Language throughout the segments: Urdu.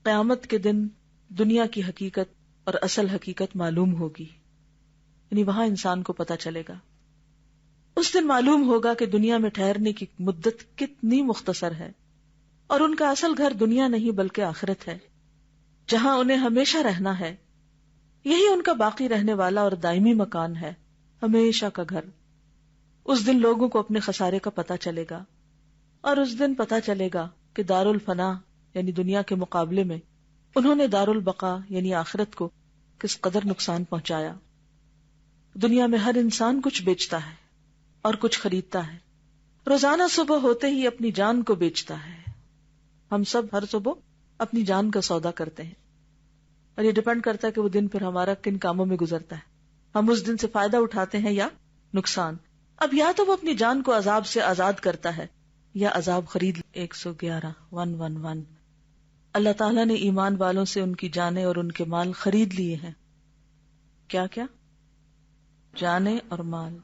قیامت کے دن دنیا کی حقیقت اور اصل حقیقت معلوم ہوگی، یعنی وہاں انسان کو پتا چلے گا. اس دن معلوم ہوگا کہ دنیا میں ٹھہرنے کی مدت کتنی مختصر ہے اور ان کا اصل گھر دنیا نہیں بلکہ آخرت ہے، جہاں انہیں ہمیشہ رہنا ہے. یہی ان کا باقی رہنے والا اور دائمی مکان ہے، ہمیشہ کا گھر. اس دن لوگوں کو اپنے خسارے کا پتہ چلے گا، اور اس دن پتہ چلے گا کہ دار الفنا یعنی دنیا کے مقابلے میں انہوں نے دار البقا یعنی آخرت کو کس قدر نقصان پہنچایا. دنیا میں ہر انسان کچھ بیچتا ہے اور کچھ خریدتا ہے. روزانہ صبح ہوتے ہی اپنی جان کو بیچتا ہے. ہم سب ہر صبح اپنی جان کا سودا کرتے ہیں، اور یہ ڈیپینڈ کرتا ہے کہ وہ دن پھر ہمارا کن کاموں میں گزرتا ہے. ہم اس دن سے فائدہ اٹھاتے ہیں یا نقصان. اب یا تو وہ اپنی جان کو عذاب سے آزاد کرتا ہے یا عذاب خرید. 111 اللہ تعالیٰ نے ایمان والوں سے ان کی جانیں اور ان کے مال خرید لیے ہیں. کیا کیا؟ جانیں اور مال.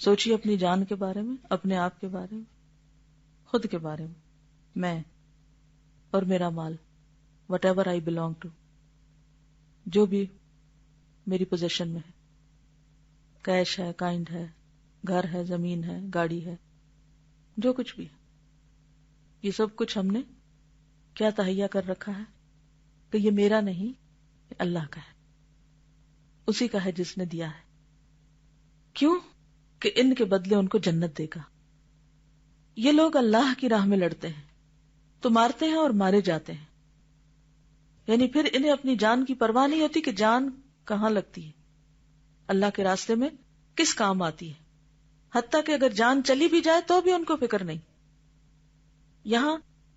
سوچیے اپنی جان کے بارے میں، اپنے آپ کے بارے میں، خود کے بارے میں. میں اور میرا مال، whatever I belong to, جو بھی میری پوزیشن میں ہے، کیش ہے، کائنڈ ہے، گھر ہے، زمین ہے، گاڑی ہے، جو کچھ بھی ہے، یہ سب کچھ ہم نے کیا تہیا کر رکھا ہے کہ یہ میرا نہیں، یہ اللہ کا ہے، اسی کا ہے جس نے دیا ہے. کیوں؟ کہ ان کے بدلے ان کو جنت دے گا. یہ لوگ اللہ کی راہ میں لڑتے ہیں تو مارتے ہیں اور مارے جاتے ہیں، یعنی پھر انہیں اپنی جان کی پرواہ نہیں ہوتی کہ جان کہاں لگتی ہے، اللہ کے راستے میں کس کام آتی ہے. حتیٰ کہ اگر جان چلی بھی جائے تو بھی ان کو فکر نہیں. یہاں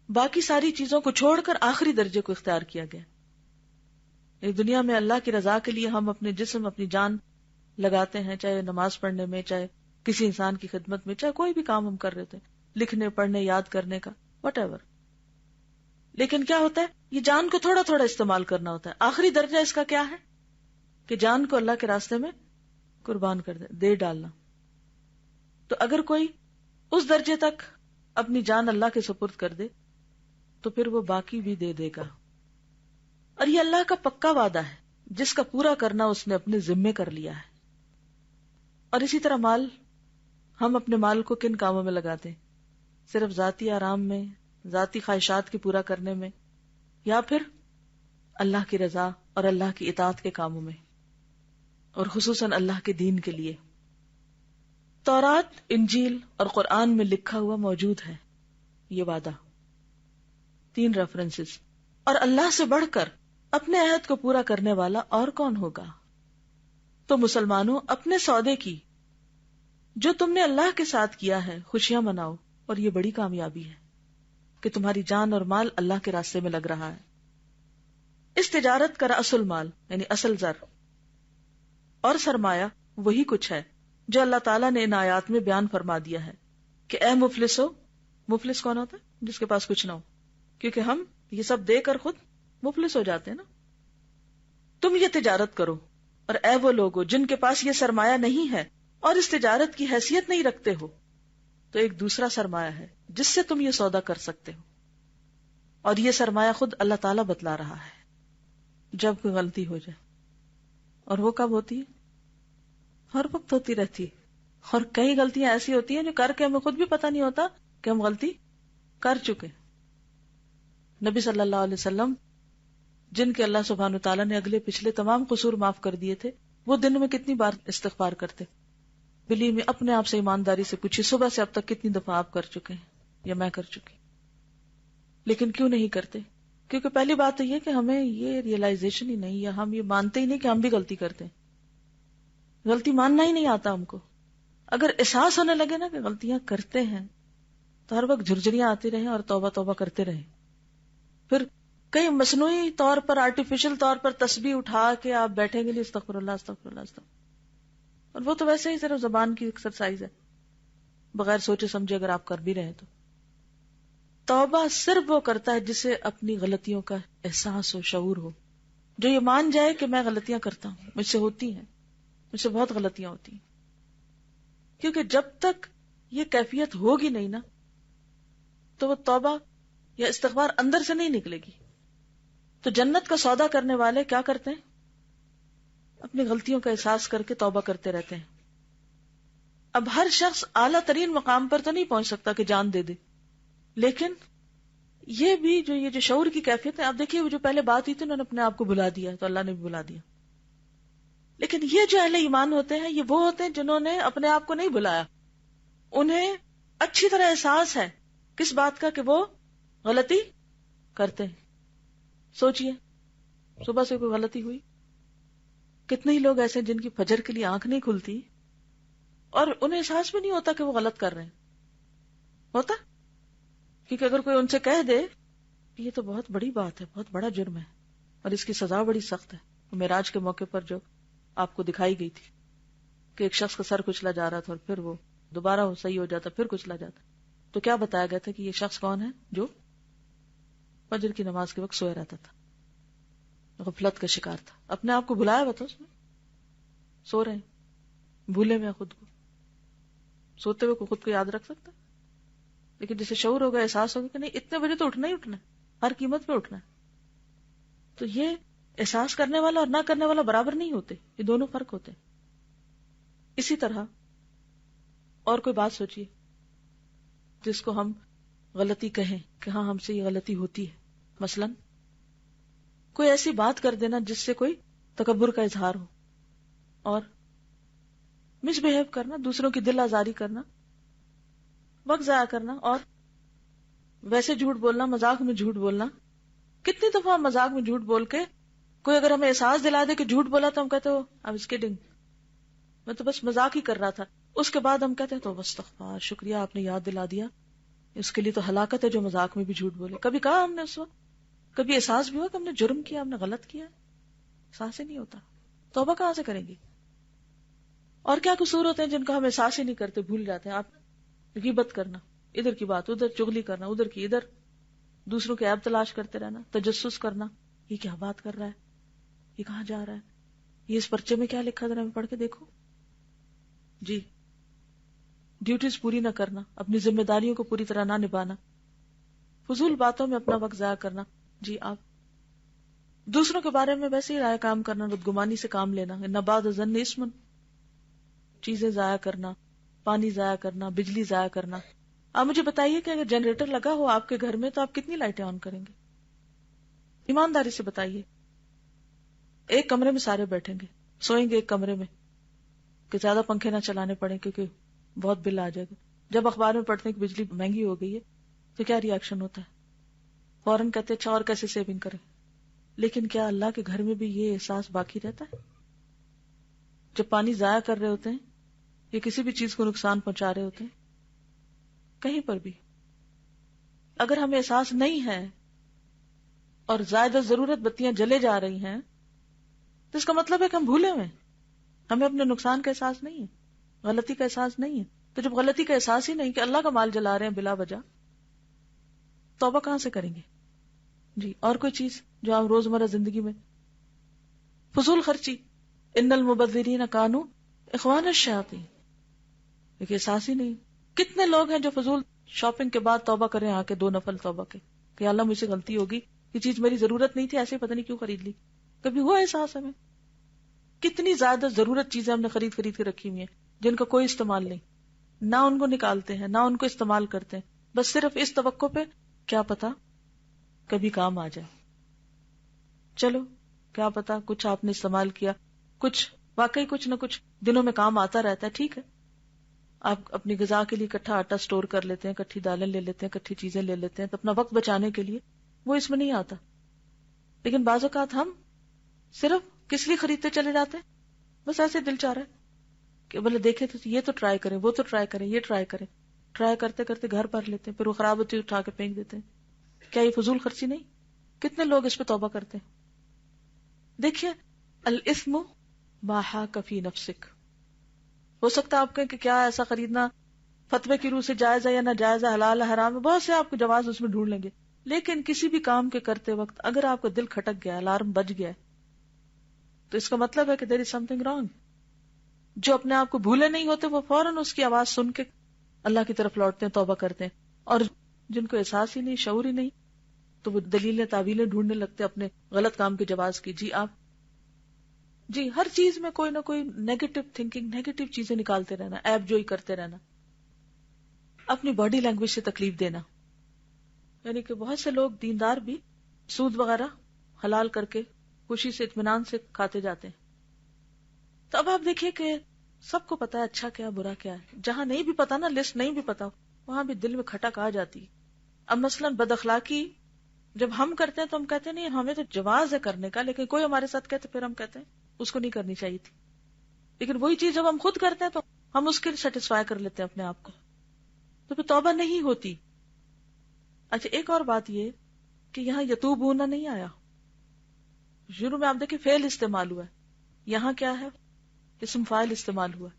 باقی ساری چیزوں کو چھوڑ کر آخری درجے کو اختیار کیا گیا. ایک دنیا میں اللہ کی رضا کے لیے ہم اپنے جسم، اپنی جان لگاتے ہیں، چاہے نماز پڑھنے میں، چاہے کسی انسان کی خدمت میں، چاہے کوئی بھی کام ہم کر رہے تھے، لکھنے، پڑھنے، یاد کرنے کا، وٹ ایور. لیکن کیا ہوتا ہے، یہ جان کو تھوڑا تھوڑا استعمال کرنا ہوتا ہے. آخری درجہ اس کا کیا ہے کہ جان کو اللہ کے راستے میں قربان کر دے ڈالنا. تو اگر کوئی اس درجے تک اپنی جان اللہ کے سپرد کر دے تو پھر وہ باقی بھی دے دے گا. اور یہ اللہ کا پکا وعدہ ہے جس کا پورا کرنا اس نے اپنے ذمے کر لیا ہے. اور اسی طرح مال، ہم اپنے مال کو کن کاموں میں لگاتے ہیں؟ صرف ذاتی آرام میں، ذاتی خواہشات کی پورا کرنے میں، یا پھر اللہ کی رضا اور اللہ کی اطاعت کے کاموں میں، اور خصوصاً اللہ کے دین کے لیے. تورات، انجیل اور قرآن میں لکھا ہوا موجود ہے یہ وعدہ. 3 ریفرنسز. اور اللہ سے بڑھ کر اپنے عہد کو پورا کرنے والا اور کون ہوگا؟ تو مسلمانوں، اپنے سودے کی جو تم نے اللہ کے ساتھ کیا ہے خوشیاں مناؤ، اور یہ بڑی کامیابی ہے کہ تمہاری جان اور مال اللہ کے راستے میں لگ رہا ہے. اس تجارت کا رأس المال یعنی اصل زر اور سرمایہ وہی کچھ ہے جو اللہ تعالیٰ نے ان آیات میں بیان فرما دیا ہے کہ اے مفلسو. مفلس کون ہوتا ہے؟ جس کے پاس کچھ نہ ہو، کیونکہ ہم یہ سب دے کر خود مفلس ہو جاتے ہیں نا. تم یہ تجارت کرو، اور اے وہ لوگو جن کے پاس یہ سرمایہ نہیں ہے اور اس تجارت کی حیثیت نہیں رکھتے ہو، تو ایک دوسرا سرمایہ ہے جس سے تم یہ سودا کر سکتے ہو. اور یہ سرمایہ خود اللہ تعالیٰ بتلا رہا ہے جب کوئی غلطی ہو جائے. اور وہ کب ہوتی ہے؟ ہر وقت ہوتی رہتی ہے. اور کئی غلطیاں ایسی ہوتی ہیں جو کر کے ہمیں خود بھی پتہ نہیں ہوتا کہ ہم غلطی کر چکے. نبی صلی اللہ علیہ وسلم جن کے اللہ سبحانہ تعالیٰ نے اگلے پچھلے تمام قصور معاف کر دیے تھے، وہ دن میں کتنی بار استغفار کرتے؟ بلی میں اپنے آپ سے ایمانداری سے پوچھیے صبح سے اب تک کتنی دفعہ آپ کر چکے ہیں یا میں کر چکی. لیکن کیوں نہیں کرتے؟ کیونکہ پہلی بات تو یہ کہ ہمیں یہ ریئلائزیشن ہی نہیں، یا ہم یہ مانتے ہی نہیں کہ ہم بھی غلطی کرتے ہیں. غلطی ماننا ہی نہیں آتا ہم کو. اگر احساس ہونے لگے نا کہ غلطیاں کرتے ہیں تو ہر وقت جھرجھریاں آتی رہیں اور توبہ توبہ کرتے رہیں. پھر کئی مصنوعی طور پر، آرٹیفیشل طور پر تسبیح اٹھا کے آپ بیٹھیں گے، استغفر اللہ استغفر اللہ استغفر. اور وہ تو ویسے ہی صرف زبان کی ایکسرسائز ہے، بغیر سوچے سمجھے اگر آپ کر بھی رہے تو. توبہ صرف وہ کرتا ہے جسے اپنی غلطیوں کا احساس ہو، شعور ہو، جو یہ مان جائے کہ میں غلطیاں کرتا ہوں، مجھ سے ہوتی ہیں، مجھ سے بہت غلطیاں ہوتی ہیں. کیونکہ جب تک یہ کیفیت ہوگی نہیں نا تو وہ توبہ یا استغفار اندر سے نہیں نکلے گی. تو جنت کا سودا کرنے والے کیا کرتے ہیں؟ اپنی غلطیوں کا احساس کر کے توبہ کرتے رہتے ہیں. اب ہر شخص اعلیٰ ترین مقام پر تو نہیں پہنچ سکتا کہ جان دے دے، لیکن یہ جو شعور کی کیفیت ہے، آپ دیکھیے وہ جو پہلے بات ہوئی تھی انہوں نے اپنے آپ کو بلا دیا تو اللہ نے بھی بلا دیا. لیکن یہ جو اہل ایمان ہوتے ہیں یہ وہ ہوتے ہیں جنہوں نے اپنے آپ کو نہیں بلایا، انہیں اچھی طرح احساس ہے کس بات کا کہ وہ غلطی کرتے ہیں. سوچئے صبح سے کوئی غلطی ہوئی، کتنے ہی لوگ ایسے جن کی فجر کے لیے آنکھ نہیں کھلتی اور انہیں احساس بھی نہیں ہوتا کہ وہ غلط کر رہے ہیں. ہوتا کیونکہ اگر کوئی ان سے کہہ دے کہ یہ تو بہت بڑی بات ہے، بہت بڑا جرم ہے اور اس کی سزا بڑی سخت ہے. معراج کے موقع پر جو آپ کو دکھائی گئی تھی کہ ایک شخص کا سر کچلا جا رہا تھا اور پھر وہ دوبارہ صحیح ہو جاتا، پھر کچلا جاتا، تو کیا بتایا گیا تھا کہ یہ شخص کون ہے؟ جو فجر کی نماز کے وقت سویا رہتا تھا، غفلت کا شکار تھا، اپنے آپ کو بلایا ہوا تھا، اس میں سو رہے ہیں، بھولے میں خود کو، سوتے ہوئے کو خود کو یاد رکھ سکتا. لیکن جسے شعور ہوگا، احساس ہوگا کہ نہیں اتنے بجے تو اٹھنا ہی اٹھنا ہے، ہر قیمت پہ اٹھنا ہے. تو یہ احساس کرنے والا اور نہ کرنے والا برابر نہیں ہوتے، یہ دونوں فرق ہوتے ہیں. اسی طرح اور کوئی بات سوچیے جس کو ہم غلطی کہیں کہ ہاں ہم سے یہ غلطی ہوتی ہے. مثلا کوئی ایسی بات کر دینا جس سے کوئی تکبر کا اظہار ہو، اور مس بہیو کرنا، دوسروں کی دل آزاری کرنا، وقت ضائع کرنا، اور ویسے جھوٹ بولنا، مذاق میں جھوٹ بولنا. کتنی دفعہ ہم مذاق میں جھوٹ بول کے کوئی اگر ہمیں احساس دلا دے کہ جھوٹ بولا تو ہم کہتے ہو I was kidding، میں تو بس مذاق ہی کر رہا تھا. اس کے بعد ہم کہتے ہیں تو استغفار، شکریہ آپ نے یاد دلا دیا، اس کے لیے تو ہلاکت ہے جو مذاق میں بھی جھوٹ بولے. کبھی کہا ہم نے اس وقت، کبھی احساس بھی ہوا کہ ہم نے جرم کیا، ہم نے غلط کیا؟ احساس ہی نہیں ہوتا. توبہ کہاں سے کریں گے؟ اور کیا قصور ہوتے ہیں جن کا ہم احساس ہی نہیں کرتے، بھول جاتے ہیں. آپ غیبت کرنا، ادھر کی بات ادھر، چغلی کرنا ادھر کی ادھر، دوسروں کے عیب تلاش کرتے رہنا، تجسس کرنا، یہ کیا بات کر رہا ہے، یہ کہاں جا رہا ہے، یہ اس پرچے میں کیا لکھا ذرا میں پڑھ کے دیکھو. جی ڈیوٹیز پوری نہ کرنا، اپنی ذمہ داریوں کو پوری طرح نہ نبھانا، فضول باتوں میں اپنا وقت ضائع کرنا. جی آپ دوسروں کے بارے میں ویسے ہی رائے کام کرنا، بدگمانی سے کام لینا، نباد ظن اسمن، چیزیں ضائع کرنا، پانی ضائع کرنا، بجلی ضائع کرنا. آپ مجھے بتائیے کہ اگر جنریٹر لگا ہو آپ کے گھر میں تو آپ کتنی لائٹیں آن کریں گے؟ ایمانداری سے بتائیے. ایک کمرے میں سارے بیٹھیں گے، سوئیں گے ایک کمرے میں کہ زیادہ پنکھے نہ چلانے پڑیں کیونکہ بہت بل آ جائے گا. جب اخبار میں پڑھتے ہیں کہ بجلی مہنگی ہو گئی ہے تو کیا ری ایکشن ہوتا ہے؟ فوراً کہتے اچھا اور کیسے سیونگ کریں. لیکن کیا اللہ کے گھر میں بھی یہ احساس باقی رہتا ہے؟ جب پانی ضائع کر رہے ہوتے ہیں یا کسی بھی چیز کو نقصان پہنچا رہے ہوتے ہیں، کہیں پر بھی اگر ہمیں احساس نہیں ہے اور زائد ضرورت بتیاں جلے جا رہی ہیں تو اس کا مطلب ہے کہ ہم بھولے ہوئے ہیں، ہمیں اپنے نقصان کا احساس نہیں ہے، غلطی کا احساس نہیں ہے. تو جب غلطی کا احساس ہی نہیں کہ اللہ کا مال جلا رہے ہیں بلا وجہ، توبہ کہاں سے کریں گے؟ جی اور کوئی چیز جو آپ روزمرہ زندگی میں، فضول خرچی، ان المبذرین کانوا اخوان الشیاطین، ایک احساس ہی نہیں. کتنے لوگ ہیں جو فضول شاپنگ کے بعد توبہ کریں آ کے 2 نفل توبہ کے کہ اللہ مجھ سے غلطی ہوگی، یہ چیز میری ضرورت نہیں تھی، ایسے پتہ نہیں کیوں خرید لی. کبھی ہوا احساس ہمیں؟ کتنی زیادہ ضرورت چیزیں ہم نے خرید کے رکھی ہوئی ہیں جن کا کوئی استعمال نہیں، نہ ان کو نکالتے ہیں نہ ان کو استعمال کرتے ہیں، بس صرف اس توقع پہ کیا پتا کبھی کام آ جائے. چلو کیا پتا کچھ آپ نے استعمال کیا، کچھ واقعی کچھ نہ کچھ دنوں میں کام آتا رہتا ہے، ٹھیک ہے. آپ اپنی غذا کے لیے اکٹھا آٹا سٹور کر لیتے ہیں، اکٹھی دالیں لے لیتے ہیں، اکٹھی چیزیں لے لیتے ہیں تو اپنا وقت بچانے کے لیے، وہ اس میں نہیں آتا. لیکن بعض اوقات ہم صرف کس لیے خریدتے چلے جاتے ہیں؟ بس ایسے دل چاہ رہا ہے کہ بولے دیکھے تو یہ تو ٹرائی کریں، وہ تو ٹرائی کریں، یہ ٹرائی کریں، ٹرائی کرتے کرتے گھر بھر لیتے ہیں، پھر وہ خراب ہوتی اٹھا کے پھینک دیتے ہیں. کیا یہ فضول خرچی نہیں؟ کتنے لوگ اس پہ توبہ کرتے ہیں؟ دیکھیے الاثم ما حاک فی نفسک. ہو سکتا ہے آپ کہیں کہ کیا ایسا خریدنا فتوے کی روح سے جائز ہے یا نہ جائز ہے، حلال ہے حرام ہے، بہت سے آپ کو جواز اس میں ڈھونڈ لیں گے. لیکن کسی بھی کام کے کرتے وقت اگر آپ کا دل کھٹک گیا، الارم بج گیا تو اس کا مطلب ہے کہ there is something wrong. جو اپنے آپ کو بھولے نہیں ہوتے وہ فوراً اس کی آواز سن کے اللہ کی طرف لوٹتے ہیں، توبہ کرتے ہیں. اور جن کو احساس ہی نہیں، شعور ہی نہیں، تو وہ دلیلیں تعویلیں ڈھونڈنے لگتے اپنے غلط کام کے جواز کی. جی ہر چیز میں کوئی نہ کوئی نیگیٹو تھنکنگ، نیگیٹو چیزیں نکالتے رہنا، ایب جوئی کرتے رہنا، اپنی باڈی لینگویج سے تکلیف دینا. یعنی کہ بہت سے لوگ دیندار بھی سود وغیرہ حلال کر کے خوشی سے اطمینان سے کھاتے جاتے ہیں. تو اب آپ دیکھیے کہ سب کو پتا ہے اچھا کیا برا کیا ہے. جہاں نہیں بھی پتا نا، لسٹ نہیں بھی پتا، وہاں بھی دل میں کھٹک آ جاتی. اب مثلاً بد اخلاقی جب ہم کرتے ہیں تو ہم کہتے ہیں نہیں ہمیں تو جواز ہے کرنے کا، لیکن کوئی ہمارے ساتھ کہتے پھر ہم کہتے ہیں اس کو نہیں کرنی چاہیے تھی. لیکن وہی چیز جب ہم خود کرتے ہیں تو ہم اس کے لیے سیٹسفائی کر لیتے ہیں اپنے آپ کو، تو پھر توبہ نہیں ہوتی. اچھا ایک اور بات یہ کہ یہاں یتوبون نہیں آیا، شروع میں آپ دیکھیں فعل استعمال ہوا ہے، یہاں کیا ہے؟ اسم فاعل استعمال ہوا،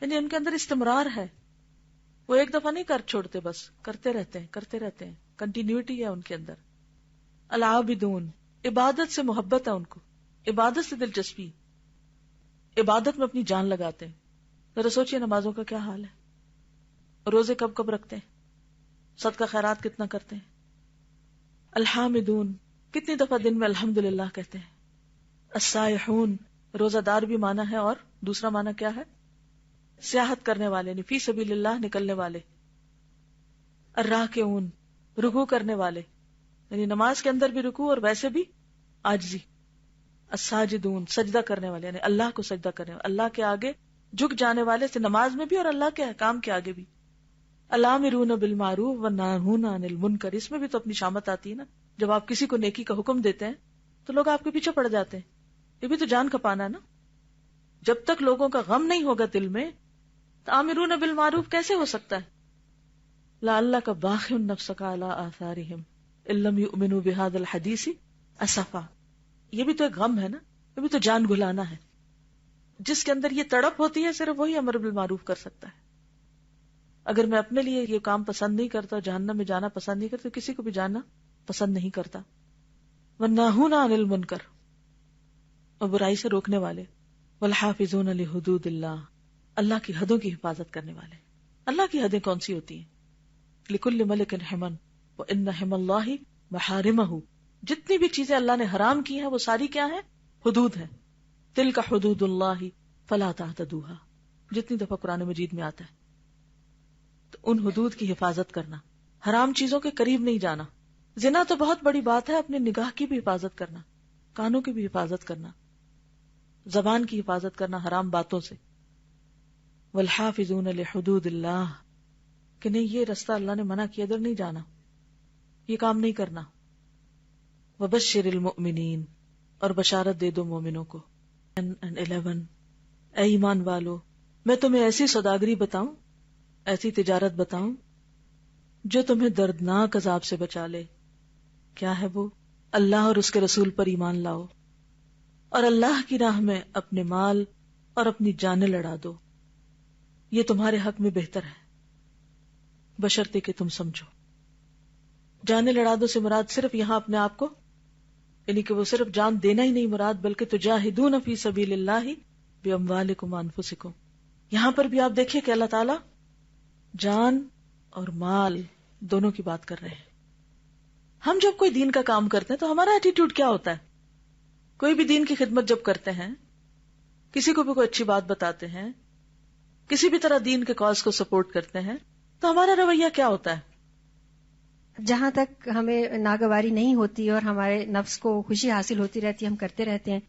یعنی ان کے اندر استمرار ہے. وہ ایک دفعہ نہیں کر چھوڑتے، بس کرتے رہتے ہیں، کنٹینیوٹی ہے ان کے اندر. العابدون، عبادت سے محبت ہے ان کو، عبادت سے دلچسپی، عبادت میں اپنی جان لگاتے ہیں. ذرا سوچئے نمازوں کا کیا حال ہے، روزے کب کب رکھتے ہیں، صدقہ خیرات کتنا کرتے ہیں. الحامدون، کتنی دفعہ دن میں الحمدللہ کہتے ہیں. السائحون، روزہ دار بھی مانا ہے اور دوسرا مانا کیا ہے؟ سیاحت کرنے والے، یعنی فی سبیل اللہ نکلنے والے. الراکعون، رکوع کرنے والے، یعنی نماز کے اندر بھی رکوع اور ویسے بھی عاجزی. الساجدون، سجدہ کرنے والے، یعنی اللہ کو سجدہ کرنے والے، اللہ کے آگے جھک جانے والے سے نماز میں بھی اور اللہ کے احکام کے آگے بھی. الامرون بالمعروف والناہون عن المنکر، اس میں بھی تو اپنی شامت آتی ہے نا. جب آپ کسی کو نیکی کا حکم دیتے ہیں تو لوگ آپ کے پیچھے پڑ جاتے ہیں، یہ بھی تو جان کھپانا ہے نا. جب تک لوگوں کا غم نہیں ہوگا دل میں تو آمرون بالمعروف کیسے ہو سکتا ہے؟ لعلک باخع نفسک علی آثارہم ان لم یؤمنوا بہذا الحدیث اسفا، یہ بھی تو ایک غم ہے نا، یہ بھی تو جان گھلانا ہے. جس کے اندر یہ تڑپ ہوتی ہے صرف وہی امر بالمعروف کر سکتا ہے. اگر میں اپنے لیے یہ کام پسند نہیں کرتا، جہنم میں جانا پسند نہیں کرتا، کسی کو بھی جانا پسند نہیں کرتا. والناہون عن المنکر، اور برائی سے روکنے والے. والحافظون لحدود اللہ، اللہ کی حدوں کی حفاظت کرنے والے. اللہ کی حدیں کون سی ہوتی ہیں؟ لکل ملک حمن وان حم اللہ محارمہ، جتنی بھی چیزیں اللہ نے حرام کی ہیں وہ ساری کیا ہیں؟ حدود ہیں. تلک حدود اللہ فلا تعتدوها، جتنی دفعہ قرآن مجید میں آتا ہے. تو ان حدود کی حفاظت کرنا، حرام چیزوں کے قریب نہیں جانا. زنا تو بہت بڑی بات ہے، اپنے نگاہ کی بھی حفاظت کرنا، کانوں کی بھی حفاظت کرنا، زبان کی حفاظت کرنا حرام باتوں سے. والحافظون لحدود اللہ، کہ نہیں یہ رستہ اللہ نے منع کیا، ادھر نہیں جانا، یہ کام نہیں کرنا. وبشر المؤمنین، اور بشارت دے دو مومنوں کو. 11 اے ایمان والو، میں تمہیں ایسی سوداگری بتاؤں، ایسی تجارت بتاؤں جو تمہیں دردناک عذاب سے بچا لے. کیا ہے وہ؟ اللہ اور اس کے رسول پر ایمان لاؤ اور اللہ کی راہ میں اپنے مال اور اپنی جانیں لڑا دو، یہ تمہارے حق میں بہتر ہے بشرطے کہ تم سمجھو. جانیں لڑا دو سے مراد صرف یہاں اپنے آپ کو، یعنی کہ وہ صرف جان دینا ہی نہیں مراد، بلکہ تجاہدون فی سبیل اللہ باموالکم وانفسکم. یہاں پر بھی آپ دیکھیے کہ اللہ تعالی جان اور مال دونوں کی بات کر رہے ہیں. ہم جب کوئی دین کا کام کرتے ہیں تو ہمارا ایٹیٹیوڈ کیا ہوتا ہے؟ کوئی بھی دین کی خدمت جب کرتے ہیں، کسی کو بھی کوئی اچھی بات بتاتے ہیں، کسی بھی طرح دین کے کاز کو سپورٹ کرتے ہیں، تو ہمارا رویہ کیا ہوتا ہے؟ جہاں تک ہمیں ناگواری نہیں ہوتی اور ہمارے نفس کو خوشی حاصل ہوتی رہتی ہے ہم کرتے رہتے ہیں.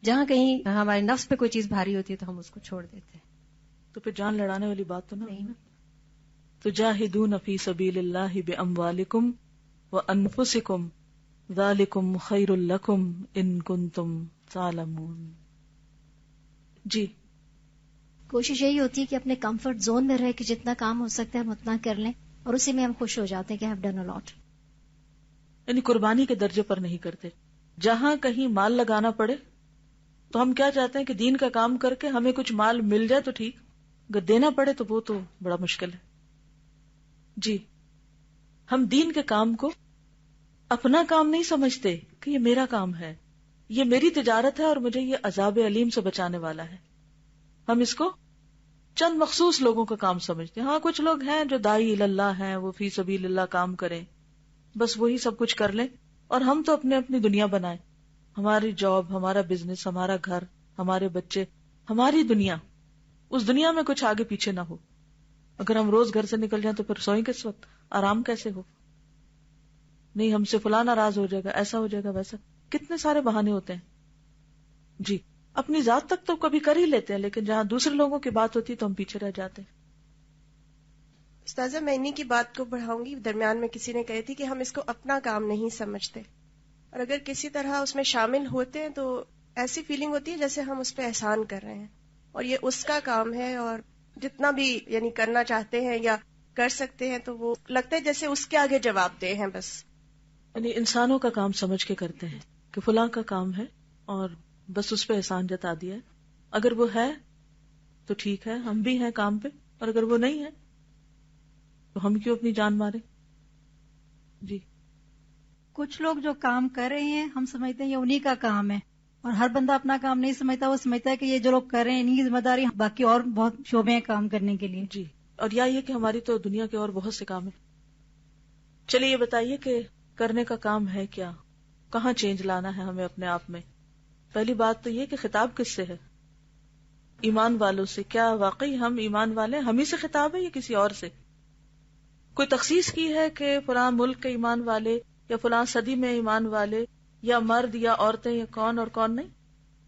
جہاں کہیں ہمارے نفس پہ کوئی چیز بھاری ہوتی ہے تو ہم اس کو چھوڑ دیتے ہیں. تو پھر جان لڑانے والی بات تو نہیں نا. تجاہدون فی سبیل اللہ باموالکم وانفسکم ذالکم خیر لکم ان کنتم تعلمون. جی کوشش یہی ہوتی ہے کہ اپنے کمفرٹ زون میں رہ کے جتنا کام ہو سکتا ہے ہم اتنا کر لیں، اور اسی میں ہم خوش ہو جاتے ہیں کہ I've done a lot. یعنی قربانی کے درجے پر نہیں کرتے. جہاں کہیں مال لگانا پڑے تو ہم کیا چاہتے ہیں کہ دین کا کام کر کے ہمیں کچھ مال مل جائے تو ٹھیک، اگر دینا پڑے تو وہ تو بڑا مشکل ہے. جی ہم دین کے کام کو اپنا کام نہیں سمجھتے کہ یہ میرا کام ہے، یہ میری تجارت ہے اور مجھے یہ عذاب علیم سے بچانے والا ہے. ہم اس کو چند مخصوص لوگوں کا کام سمجھتے ہیں. ہاں کچھ لوگ ہیں جو داعی اللہ ہیں، وہ فی سبیل اللہ کام کریں، بس وہی سب کچھ کر لیں، اور ہم تو اپنے اپنی دنیا بنائیں، ہماری جاب، ہمارا بزنس، ہمارا گھر، ہمارے بچے، ہماری دنیا، اس دنیا میں کچھ آگے پیچھے نہ ہو. اگر ہم روز گھر سے نکل جائیں تو پھر سوئیں کس وقت، آرام کیسے ہو؟ نہیں ہم سے فلاں ناراض ہو جائے گا، ایسا ہو جائے گا، ویسا، کتنے سارے بہانے ہوتے ہیں. جی اپنی ذات تک تو کبھی کر ہی لیتے ہیں، لیکن جہاں دوسرے لوگوں کی بات ہوتی ہے تو ہم پیچھے رہ جاتے ہیں. استاذہ میں انہی کی بات کو بڑھاؤں گی. درمیان میں کسی نے کہی تھی کہ ہم اس کو اپنا کام نہیں سمجھتے، اور اگر کسی طرح اس میں شامل ہوتے ہیں تو ایسی فیلنگ ہوتی ہے جیسے ہم اس پہ احسان کر رہے ہیں، اور یہ اس کا کام ہے، اور جتنا بھی یعنی کرنا چاہتے ہیں یا کر سکتے ہیں تو وہ لگتا ہے جیسے اس کے آگے جواب دہ ہیں بس. یعنی انسانوں کا کام سمجھ کے کرتے ہیں کہ فلاں کا کام ہے اور بس اس پہ احسان جتا دیا ہے. اگر وہ ہے تو ٹھیک ہے، ہم بھی ہیں کام پہ، اور اگر وہ نہیں ہے تو ہم کیوں اپنی جان مارے. جی کچھ لوگ جو کام کر رہے ہیں ہم سمجھتے ہیں یہ انہی کا کام ہے، اور ہر بندہ اپنا کام نہیں سمجھتا، وہ سمجھتا ہے کہ یہ جو لوگ کر رہے ہیں انہی کی ذمہ داری، باقی اور بہت شعبے ہیں کام کرنے کے لیے. جی، اور یا یہ کہ ہماری تو دنیا کے اور بہت سے کام ہیں. چلیے یہ بتائیے کہ کرنے کا کام ہے کیا، کہاں چینج لانا ہے ہمیں اپنے آپ میں. پہلی بات تو یہ کہ خطاب کس سے ہے؟ ایمان والوں سے. کیا واقعی ہم ایمان والے، ہم ہی سے خطاب ہے یا کسی اور سے؟ کوئی تخصیص کی ہے کہ فلاں ملک کے ایمان والے یا فلاں صدی میں ایمان والے یا مرد یا عورتیں یا کون اور کون نہیں؟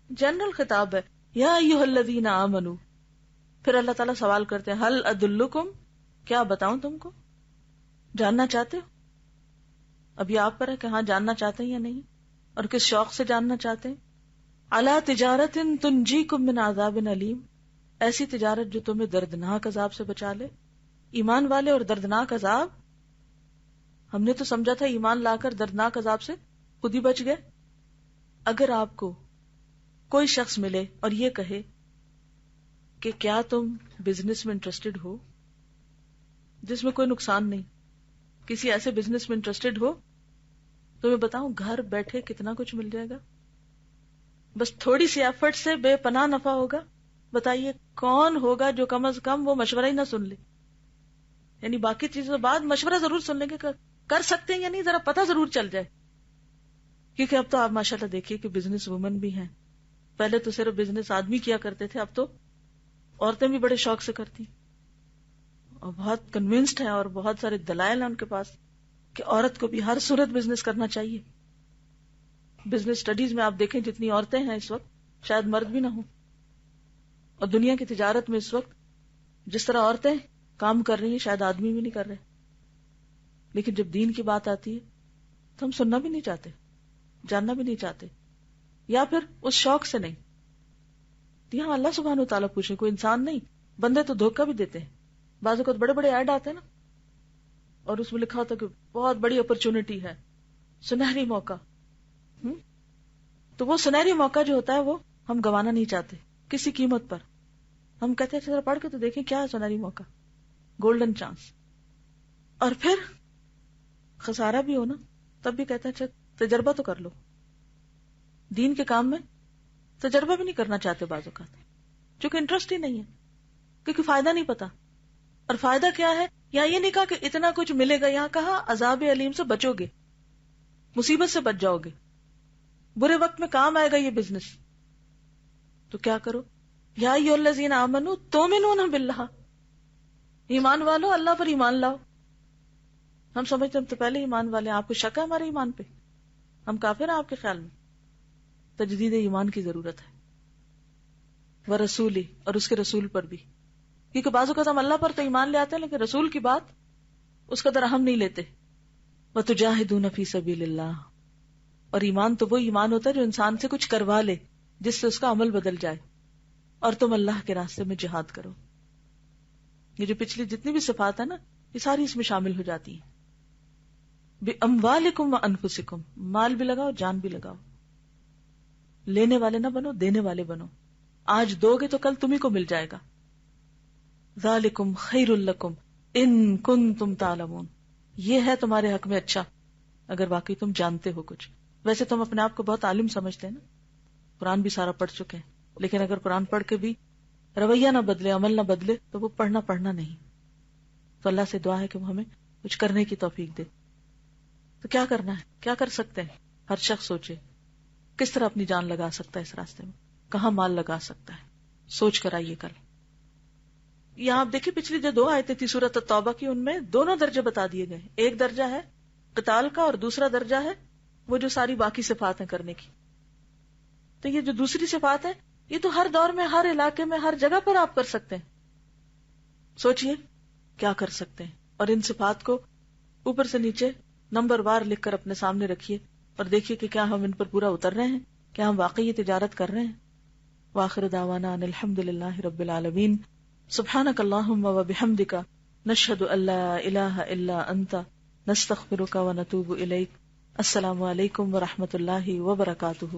جنرل خطاب ہے، یا ایھا الذین آمنو. پھر اللہ تعالیٰ سوال کرتے ہیں ہل ادلکم، کیا بتاؤں تم کو؟ جاننا چاہتے ہو؟ اب یہ آپ پر ہے کہ ہاں جاننا چاہتے ہیں یا نہیں، اور کس شوق سے جاننا چاہتے ہیں. الا تجارت تنجیکم من عذاب علیم، ایسی تجارت جو تمہیں دردناک عذاب سے بچا لے. ایمان والے اور دردناک عذاب، ہم نے تو سمجھا تھا ایمان لا کر دردناک عذاب سے خود ہی بچ گئے. اگر آپ کو کوئی شخص ملے اور یہ کہے کہ کیا تم بزنس میں انٹرسٹڈ ہو جس میں کوئی نقصان نہیں، کسی ایسے بزنس میں انٹرسٹڈ ہو تو میں بتاؤں گھر بیٹھے کتنا کچھ مل جائے گا، بس تھوڑی سی ایفرٹ سے بے پناہ نفع ہوگا. بتائیے کون ہوگا جو کم از کم وہ مشورہ ہی نہ سن لے. یعنی باقی چیزوں کے بعد مشورہ ضرور سن لیں گے کہ کر سکتے ہیں یا نہیں، ذرا پتہ ضرور چل جائے. کیونکہ اب تو آپ ماشاءاللہ دیکھیے کہ بزنس وومن بھی ہیں. پہلے تو صرف بزنس آدمی کیا کرتے تھے، اب تو عورتیں بھی بڑے شوق سے کرتی اور بہت کنونسڈ ہیں، اور بہت سارے دلائل ہیں ان کے پاس کہ عورت کو بھی ہر صورت بزنس کرنا چاہیے. بزنس اسٹڈیز میں آپ دیکھیں جتنی عورتیں ہیں اس وقت شاید مرد بھی نہ ہوں. اور دنیا کی تجارت میں اس وقت جس طرح عورتیں کام کر رہی ہیں شاید آدمی بھی نہیں کر رہے. لیکن جب دین کی بات آتی ہے تو ہم سننا بھی نہیں چاہتے، جاننا بھی نہیں چاہتے، یا پھر اس شوق سے نہیں. یہاں اللہ سبحانہ وتعالیٰ پوچھے، کوئی انسان نہیں. بندے تو دھوکہ بھی دیتے ہیں. بعض اوقات بڑے بڑے ایڈ آتے ہیں نا، اور اس میں لکھا ہوتا ہے کہ بہت بڑی اپرچونٹی ہے، سنہری موقع. تو وہ سنہری موقع جو ہوتا ہے وہ ہم گوانا نہیں چاہتے کسی قیمت پر. ہم کہتے ہیں ذرا پڑھ کے تو دیکھیں کیا ہے سنہری موقع، گولڈن چانس. اور پھر خسارہ بھی ہو نا تب بھی کہتے ہیں اچھا تجربہ تو کر لو. دین کے کام میں تجربہ بھی نہیں کرنا چاہتے بعض اوقات، چونکہ انٹرسٹ ہی نہیں ہے، کیونکہ فائدہ نہیں پتا. اور فائدہ کیا ہے؟ یہاں یہ نہیں کہا کہ اتنا کچھ ملے گا، یہاں کہا عذاب علیم سے بچو گے، مصیبت سے بچ جاؤ گے، برے وقت میں کام آئے گا یہ بزنس. تو کیا کرو؟ یا ایھا الذین آمنوا تؤمنون باللہ، ایمان والو اللہ پر ایمان لاؤ. ہم سمجھتے ہم تو پہلے ایمان والے ہیں، آپ کو شک ہے ہمارے ایمان پہ؟ ہم کافر ہیں آپ کے خیال میں؟ تجدید ایمان کی ضرورت ہے. ورسولی، اور اس کے رسول پر بھی، کیونکہ بعض اوقات ہم اللہ پر تو ایمان لے آتے ہیں لیکن رسول کی بات اس قدر اہم نہیں لیتے. وتجاہدون فی سبیل اللہ، اور ایمان تو وہ ایمان ہوتا ہے جو انسان سے کچھ کروا لے جس سے اس کا عمل بدل جائے. اور تم اللہ کے راستے میں جہاد کرو. یہ جو پچھلی جتنی بھی صفات ہے نا یہ ساری اس میں شامل ہو جاتی ہیں. بِأَمْوَالِكُمْ وَأَنفُسِكُمْ، مال بھی لگاؤ جان بھی لگاؤ. لینے والے نہ بنو، دینے والے بنو. آج دو گے تو کل تمہیں کو مل جائے گا. ذَلِكُمْ خَيْرٌ لَكُمْ إِن كُنتُمْ تَعْلَمُونَ، یہ ہے تمہارے حق میں اچھا اگر واقعی تم جانتے ہو کچھ. ویسے تم اپنے آپ کو بہت عالم سمجھتے ہیں نا، قرآن بھی سارا پڑھ چکے ہیں، لیکن اگر قرآن پڑھ کے بھی رویہ نہ بدلے، عمل نہ بدلے تو وہ پڑھنا نہیں. تو اللہ سے دعا ہے کہ وہ ہمیں کچھ کرنے کی توفیق دے. تو کیا کرنا ہے, کیا کر سکتے ہیں؟ ہر شخص سوچے کس طرح اپنی جان لگا سکتا ہے اس راستے میں, کہاں مال لگا سکتا ہے, سوچ کر آئیے کل. یہاں آپ دیکھیں پچھلی جو 2 آیتیں تھی سورۃ التوبہ کی, ان میں دونوں درجے بتا دیے گئے. ایک درجہ ہے قتال کا اور دوسرا درجہ ہے وہ جو ساری باقی صفات ہیں کرنے کی. تو یہ جو دوسری صفات ہے یہ تو ہر دور میں, ہر علاقے میں, ہر جگہ پر آپ کر سکتے ہیں. سوچئے کیا کر سکتے ہیں, اور ان صفات کو اوپر سے نیچے نمبر وار لکھ کر اپنے سامنے رکھیے اور دیکھیے کہ کیا ہم ان پر پورا اتر رہے ہیں, کیا ہم واقعی یہ تجارت کر رہے ہیں. وآخر دعوانا ان الحمدللہ رب العالمین. سبحانک اللہم و بحمدک نشہد ان لا الہ الا انت نستغفرک و نتوب الیک. السلام علیکم و رحمۃ اللہ وبرکاتہ.